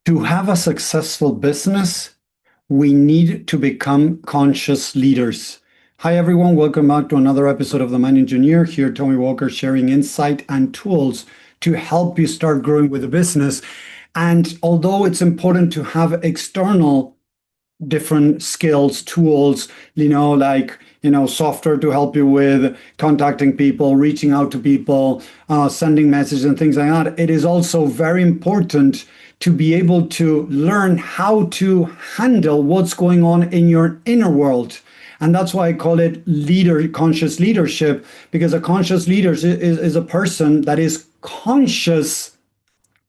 To have a successful business, we need to become conscious leaders. Hi, everyone. Welcome back to another episode of The Mind Engineer. Here, Tommy Walker sharing insight and tools to help you start growing with a business. And although it's important to have external different skills, tools, software to help you with contacting people, reaching out to people, sending messages and things like that. It is also very important to be able to learn how to handle what's going on in your inner world. And that's why I call it conscious leadership, because a conscious leader is a person that is conscious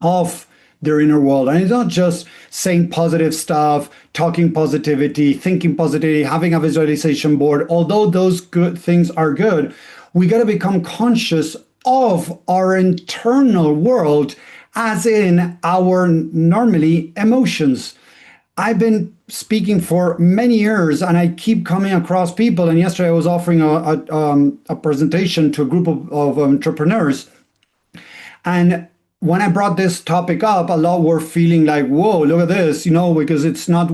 of their inner world. And it's not just saying positive stuff, talking positivity, thinking positivity, having a visualization board. Although those good things are good, we got to become conscious of our internal world, as in our normally emotions. I've been speaking for many years and I keep coming across people. And yesterday I was offering a presentation to a group of entrepreneurs. And when I brought this topic up, a lot were feeling like, whoa, look at this, because it's not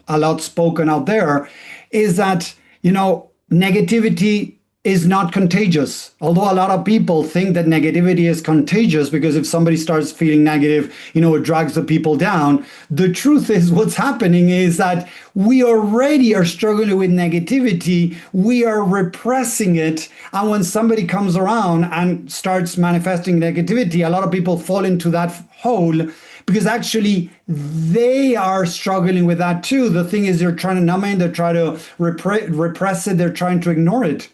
a lot spoken out there, is that, negativity is not contagious. Although a lot of people think that negativity is contagious because if somebody starts feeling negative, it drags the people down. The truth is what's happening is that we already are struggling with negativity. We are repressing it. And when somebody comes around and starts manifesting negativity, a lot of people fall into that hole because actually they are struggling with that too. The thing is, they're trying to numb it, they're trying to repress it, they're trying to ignore it.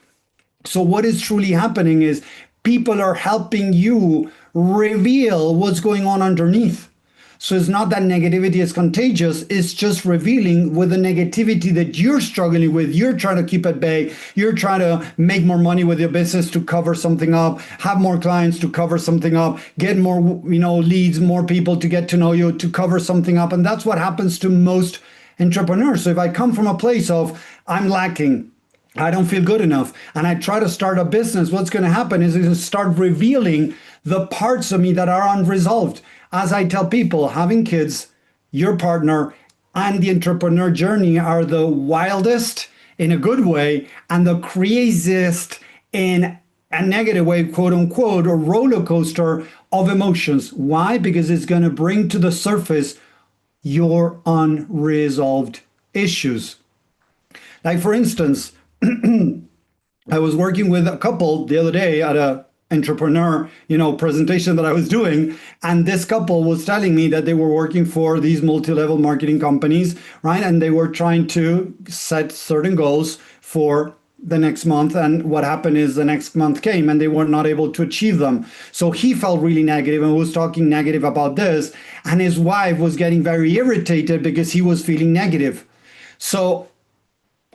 So what is truly happening is people are helping you reveal what's going on underneath. So it's not that negativity is contagious, it's just revealing with the negativity that you're struggling with. You're trying to keep at bay. You're trying to make more money with your business to cover something up, have more clients to cover something up, get more, leads, more people to get to know you to cover something up. And that's what happens to most entrepreneurs. So if I come from a place of I'm lacking, I don't feel good enough, and I try to start a business, what's going to happen is it's going to start revealing the parts of me that are unresolved. As I tell people, having kids, your partner, and the entrepreneur journey are the wildest in a good way and the craziest in a negative way, quote unquote, a roller coaster of emotions. Why? Because it's going to bring to the surface your unresolved issues. Like, for instance, I was working with a couple the other day at a entrepreneur, presentation that I was doing, and this couple was telling me that they were working for these multi-level marketing companies, right? And they were trying to set certain goals for the next month, and what happened is the next month came and they were not able to achieve them. So he felt really negative and was talking negative about this, and his wife was getting very irritated because he was feeling negative. So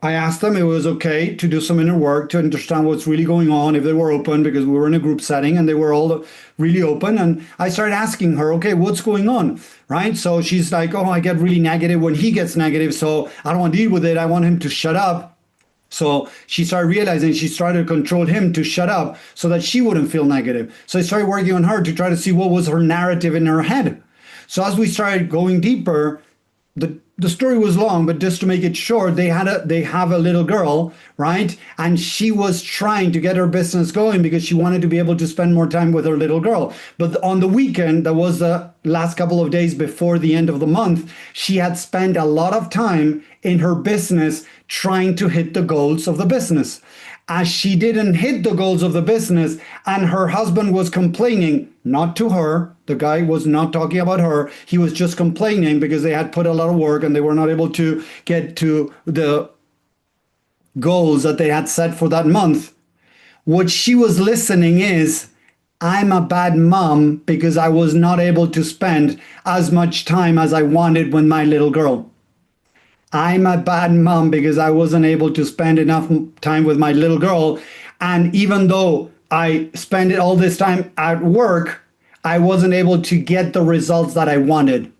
I asked them if it was okay to do some inner work to understand what's really going on, if they were open, because we were in a group setting and they were all really open. And I started asking her, okay, what's going on? Right? So she's like, oh, I get really negative when he gets negative. So I don't want to deal with it. I want him to shut up. So she started realizing she started to control him to shut up so that she wouldn't feel negative. So I started working on her to try to see what was her narrative in her head. So as we started going deeper, the story was long, but just to make it short, they have a little girl, right? And she was trying to get her business going because she wanted to be able to spend more time with her little girl. But on the weekend, that was the last couple of days before the end of the month, she had spent a lot of time in her business trying to hit the goals of the business. As she didn't hit the goals of the business and her husband was complaining, not to her, the guy was not talking about her, he was just complaining because they had put a lot of work and they were not able to get to the goals that they had set for that month. What she was listening is, I'm a bad mom because I was not able to spend as much time as I wanted with my little girl. I'm a bad mom because I wasn't able to spend enough time with my little girl. And even though I spent all this time at work, I wasn't able to get the results that I wanted.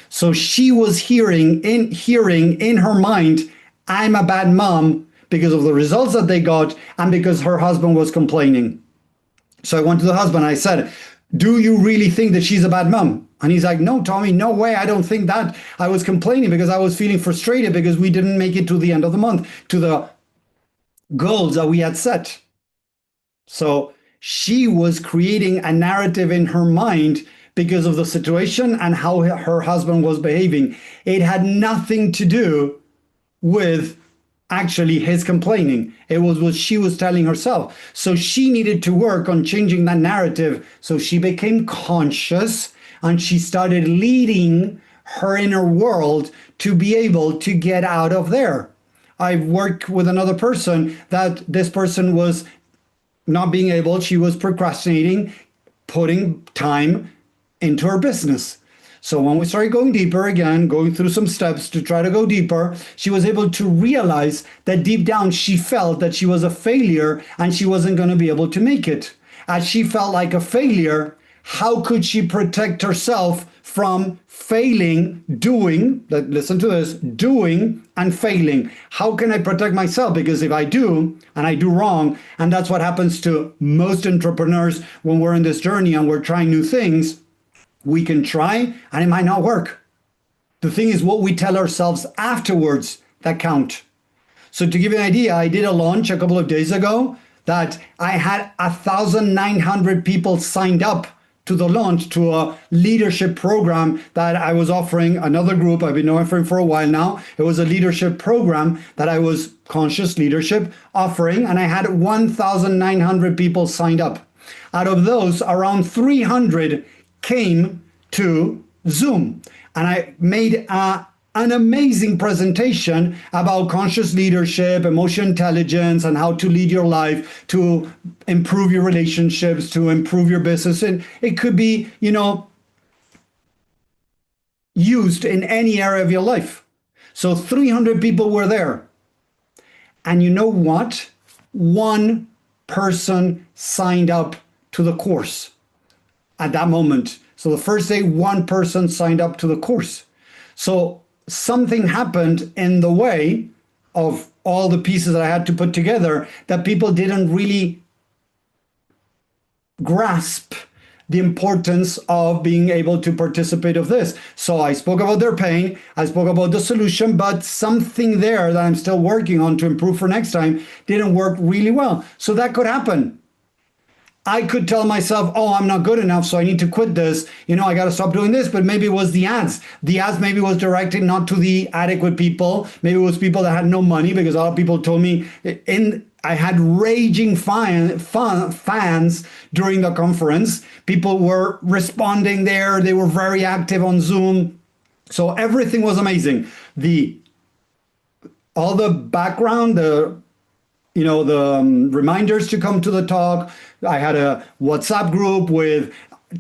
So she was hearing in her mind, I'm a bad mom because of the results that they got and because her husband was complaining. So I went to the husband. I said, Do you really think that she's a bad mom? And he's like, no, Tommy, no way. I don't think that. I was complaining because I was feeling frustrated because we didn't make it to the end of the month, to the goals that we had set. So she was creating a narrative in her mind because of the situation and how her husband was behaving. It had nothing to do with actually his complaining. It was what she was telling herself. So she needed to work on changing that narrative. So she became conscious and she started leading her inner world to be able to get out of there. I've worked with another person that this person was not being able, she was procrastinating, putting time into her business. So when we started going deeper again, going through some steps to try to go deeper, she was able to realize that deep down she felt that she was a failure and she wasn't going to be able to make it. As she felt like a failure, how could she protect herself from failing, doing, listen to this, doing and failing? How can I protect myself? Because if I do, and I do wrong, and that's what happens to most entrepreneurs when we're in this journey and we're trying new things, we can try and it might not work. The thing is what we tell ourselves afterwards that count. So to give you an idea, I did a launch a couple of days ago that I had 1,900 people signed up to the launch, to a leadership program that I was offering. Another group I've been offering for a while now. It was a leadership program that I was, conscious leadership, offering, and I had 1,900 people signed up. Out of those, around 300 came to Zoom, and I made an amazing presentation about conscious leadership, emotional intelligence, and how to lead your life, to improve your relationships, to improve your business. And it could be, used in any area of your life. So 300 people were there. And you know what? One person signed up to the course at that moment. So the first day, one person signed up to the course. So something happened in the way of all the pieces that I had to put together that people didn't really grasp the importance of being able to participate of this. So I spoke about their pain, I spoke about the solution, but something there that I'm still working on to improve for next time didn't work really well. So that could happen. I could tell myself, oh, I'm not good enough, so I need to quit this. I got to stop doing this. But maybe it was the ads. The ads maybe was directed not to the adequate people. Maybe it was people that had no money, because a lot of people told me I had raging fans during the conference. People were responding there. They were very active on Zoom. So everything was amazing. All the background, the reminders to come to the talk. I had a WhatsApp group with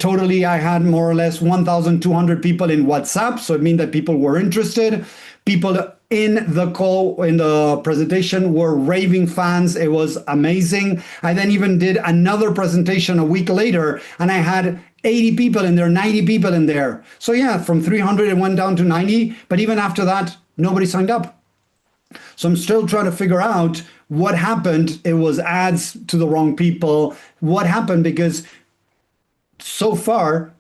I had more or less 1,200 people in WhatsApp. So it means that people were interested. People in the call, in the presentation, were raving fans. It was amazing. I then even did another presentation a week later, and I had 80 people in there, 90 people in there. So yeah, from 300, it went down to 90. But even after that, nobody signed up. So I'm still trying to figure out what happened. It was ads to the wrong people. What happened? Because so far,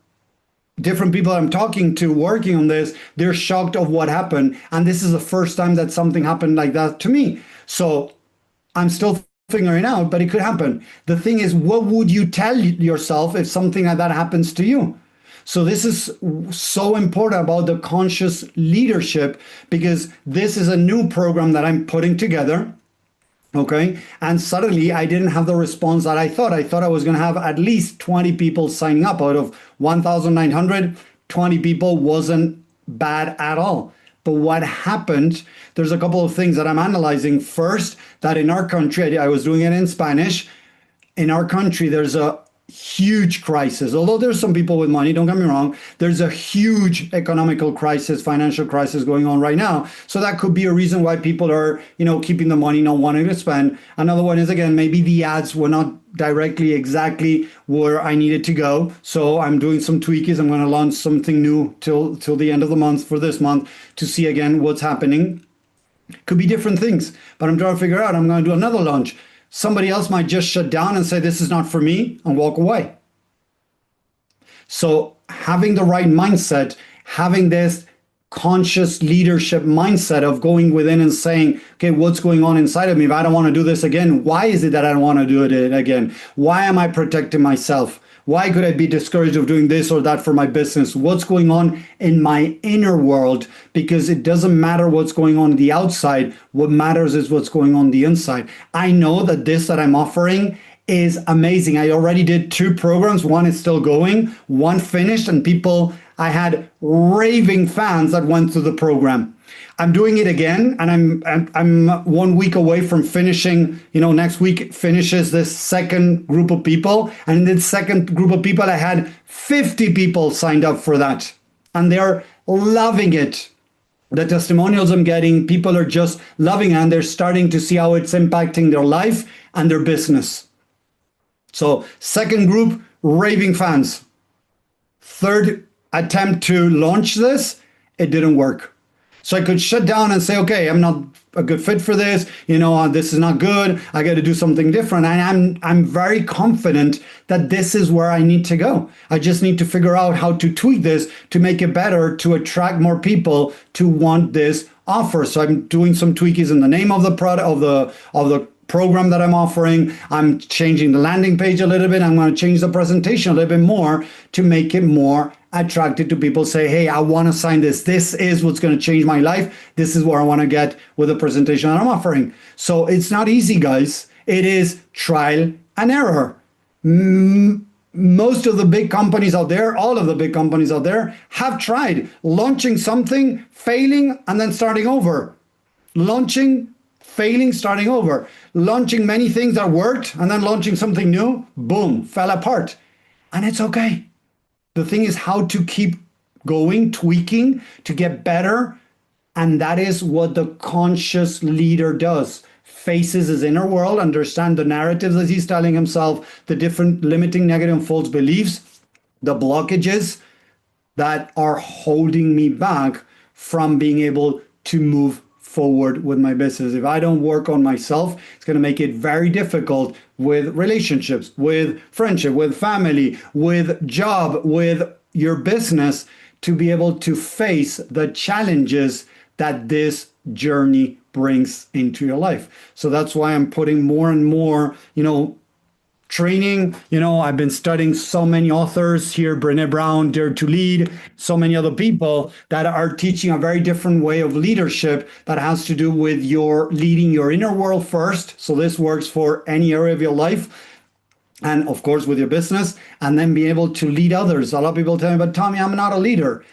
different people I'm talking to working on this, they're shocked of what happened. And this is the first time that something happened like that to me. So I'm still figuring it out, but it could happen. The thing is, what would you tell yourself if something like that happens to you? So this is so important about the conscious leadership, because this is a new program that I'm putting together. Okay. And suddenly I didn't have the response that I thought. I thought I was going to have at least 20 people signing up. Out of 1,900, 20 people wasn't bad at all. But what happened, there's a couple of things that I'm analyzing. First, that in our country, I was doing it in Spanish. In our country, there's a huge crisis. Although there's some people with money, don't get me wrong, there's a huge economical crisis, financial crisis going on right now. So that could be a reason why people are, keeping the money, not wanting to spend. Another one is, again, maybe the ads were not directly exactly where I needed to go. So I'm doing some tweaks. I'm going to launch something new till the end of the month for this month to see again what's happening. Could be different things, but I'm trying to figure out. I'm going to do another launch. Somebody else might just shut down and say, this is not for me, and walk away. So having the right mindset, having this conscious leadership mindset of going within and saying, okay, what's going on inside of me? If I don't want to do this again, why is it that I don't want to do it again? Why am I protecting myself? Why could I be discouraged of doing this or that for my business? What's going on in my inner world? Because it doesn't matter what's going on the outside. What matters is what's going on the inside. I know that this that I'm offering is amazing. I already did 2 programs. One is still going, one finished, and I had raving fans that went through the program. I'm doing it again, and I'm 1 week away from finishing. Next week finishes this second group of people, and in this second group of people, I had 50 people signed up for that, and they're loving it. The testimonials I'm getting, people are just loving it, and they're starting to see how it's impacting their life and their business. So, second group, raving fans. Third attempt to launch this, it didn't work. So I could shut down and say, okay, I'm not a good fit for this. This is not good. I got to do something different. And I'm very confident that this is where I need to go. I just need to figure out how to tweak this to make it better, to attract more people to want this offer. So I'm doing some tweaks in the name of the product, of the program that I'm offering. I'm changing the landing page a little bit. I'm going to change the presentation a little bit more to make it more attractive to people. Say, hey, I want to sign this. This is what's going to change my life. This is where I want to get with the presentation that I'm offering. So it's not easy, guys. It is trial and error. Most of the big companies out there, all of the big companies out there have tried launching something, failing, and then starting over. Launching, failing, starting over. Launching many things that worked and then launching something new, boom, fell apart. And it's okay. The thing is how to keep going, tweaking to get better. And that is what the conscious leader does. Faces his inner world, understand the narratives that he's telling himself, the different limiting, negative, and false beliefs, the blockages that are holding me back from being able to move forward with my business. If I don't work on myself, it's going to make it very difficult with relationships, with friendship, with family, with job, with your business, to be able to face the challenges that this journey brings into your life. So that's why I'm putting more and more, training. I've been studying so many authors here, Brené Brown, Dare to Lead, so many other people that are teaching a very different way of leadership that has to do with your leading your inner world first. So this works for any area of your life. And of course, with your business, and then be able to lead others. A lot of people tell me, but Tommy, I'm not a leader.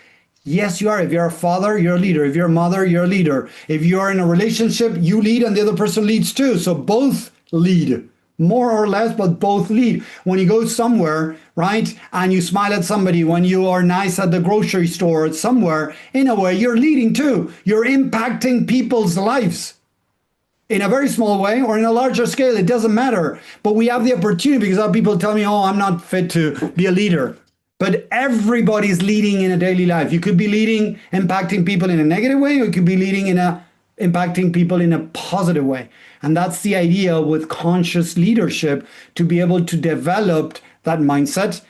Yes, you are. If you're a father, you're a leader. If you're a mother, you're a leader. If you are in a relationship, you lead and the other person leads too. So both lead. More or less, but both lead. When you go somewhere, right, and you smile at somebody, when you are nice at the grocery store or somewhere, in a way, you're leading too. You're impacting people's lives in a very small way or in a larger scale. It doesn't matter. But we have the opportunity, because other people tell me, oh, I'm not fit to be a leader. But everybody's leading in a daily life. You could be leading, impacting people in a negative way, or you could be leading impacting people in a positive way. And that's the idea with conscious leadership, to be able to develop that mindset,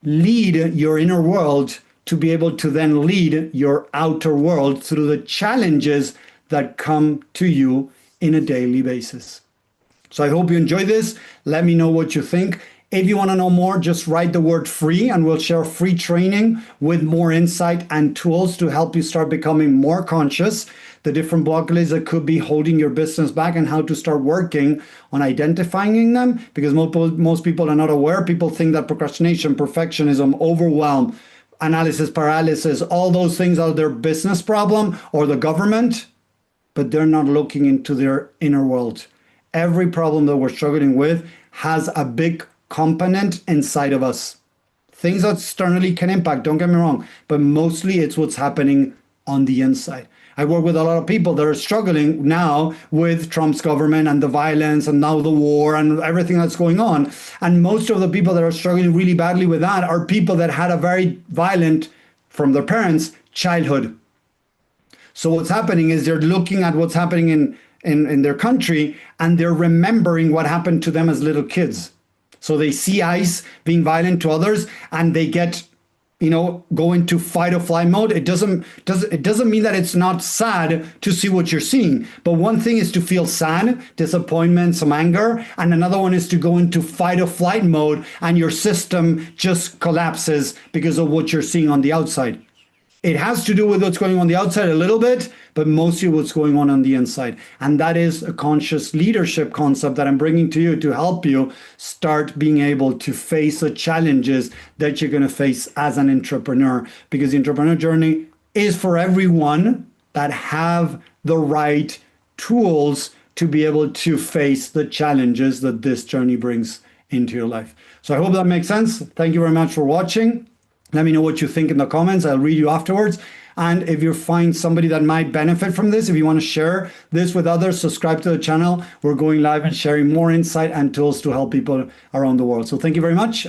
lead your inner world, to be able to then lead your outer world through the challenges that come to you in a daily basis. So I hope you enjoy this. Let me know what you think. If you want to know more, just write the word free and we'll share free training with more insight and tools to help you start becoming more conscious, the different blockages that could be holding your business back, and how to start working on identifying them, because most people are not aware. People think that procrastination, perfectionism, overwhelm, analysis paralysis, all those things are their business problem or the government, but they're not looking into their inner world. Every problem that we're struggling with has a big component inside of us. Things that externally can impact, don't get me wrong, but mostly it's what's happening on the inside. I work with a lot of people that are struggling now with Trump's government and the violence and now the war and everything that's going on. And most of the people that are struggling really badly with that are people that had a very violent, from their parents, childhood. So what's happening is they're looking at what's happening in their country, and they're remembering what happened to them as little kids. So they see ICE being violent to others, and they get go into fight or flight mode. It doesn't mean that it's not sad to see what you're seeing. But one thing is to feel sad, disappointment, some anger, and another one is to go into fight or flight mode and your system just collapses because of what you're seeing on the outside. It has to do with what's going on the outside a little bit, but mostly what's going on the inside. And that is a conscious leadership concept that I'm bringing to you to help you start being able to face the challenges that you're going to face as an entrepreneur. Because the entrepreneur journey is for everyone that have the right tools to be able to face the challenges that this journey brings into your life. So I hope that makes sense. Thank you very much for watching. Let me know what you think in the comments. I'll read you afterwards. And if you find somebody that might benefit from this, if you want to share this with others, subscribe to the channel. We're going live and sharing more insight and tools to help people around the world. So thank you very much.